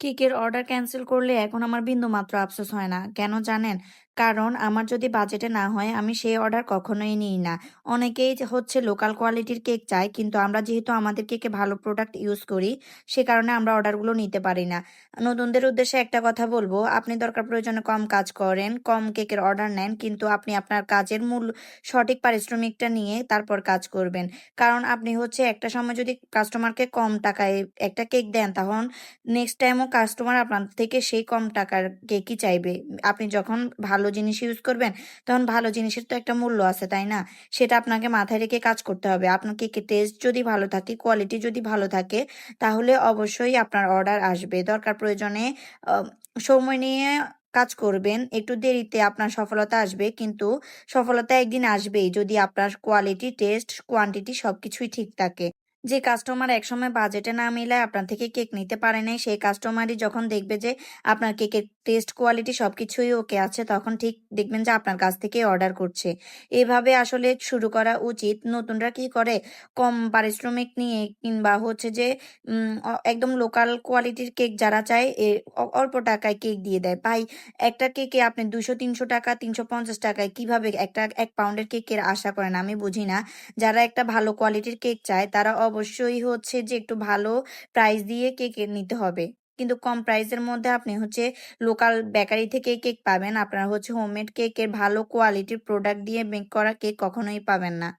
কেকের order cancel করলে এখন আমার বিন্দুমাত্র আফসোস হয় না। কেন জানেন? কারণ আমার যদি বাজেটে না হয় আমি সেই অর্ডার কখনোই নিই না। অনেকেই যে হচ্ছে লোকাল কোয়ালিটির কেক চায়, কিন্তু আমরা যেহেতু আমাদের কেকে ভালো প্রোডাক্ট ইউজ করি, সে কারণে আমরা অর্ডারগুলো নিতে পারি না। নতুনদের উদ্দেশ্যে একটা কথা বলব, আপনি দরকার প্রয়োজনে কম কাজ করেন, কম কেকের অর্ডার নেন, কিন্তু আপনি আপনার কাজের মূল সঠিক পারিশ্রমিকটা নিয়ে তারপর কাজ করবেন। কারণ আপনি হচ্ছে একটা সময় যদি কাস্টমারকে কম টাকায় একটা কেক দেন, তখন নেক্সট টাইমও কাস্টমার আপনার থেকে সেই কম টাকার কেকই চাইবে। আপনি যখন ভালো জিনিস ইউজ করবেন, তখন ভালো জিনিসের তো একটা মূল্য আছে, তাই না? সেটা আপনাকে মাথায় রেখে কাজ করতে হবে। আপনার কেকের টেস্ট যদি ভালো থাকে, কোয়ালিটি যদি ভালো থাকে, তাহলে অবশ্যই আপনার অর্ডার আসবে। দরকার প্রয়োজনে আ সময় নিয়ে কাজ করবেন। একটু দেরিতে আপনার সফলতা আসবে, কিন্তু সফলতা একদিন আসবেই যদি আপনার কোয়ালিটি, টেস্ট, কোয়ান্টিটি সবকিছুই ঠিক থাকে। যে কাস্টমার একসময় বাজেটে না মিলায় আপনার থেকে কেক নিতে পারে নাই, সেই কাস্টমারই যখন দেখবে যে আপনার কেকের টেস্ট, কোয়ালিটি সবকিছুই ওকে আছে, তখন ঠিক দেখবেন যে আপনার কাছ থেকেই অর্ডার করছে। এভাবে আসলে শুরু করা উচিত। নতুনরা কি করে, কম পারিশ্রমিক নিয়ে কিংবা হচ্ছে যে একদম লোকাল কোয়ালিটির কেক যারা চায় অল্প টাকায় কেক দিয়ে দেয়। ভাই, একটা কেকে আপনি ৳২০০-৩০০, ৳৩৫০ কিভাবে একটা ১ পাউন্ডের কেকের আশা করেন? আমি বুঝি না। যারা একটা ভালো কোয়ালিটির কেক চায় তারা অবশ্যই হচ্ছে যে একটু ভালো প্রাইস দিয়ে কেক নিতে হবে। কিন্তু কম প্রাইসের মধ্যে আপনি হচ্ছে লোকাল বেকারি থেকে কেক পাবেন। আপনারা হচ্ছে হোমমেড কেকের ভালো কোয়ালিটির প্রোডাক্ট দিয়ে মেক করা কেক কখনোই পাবেন না।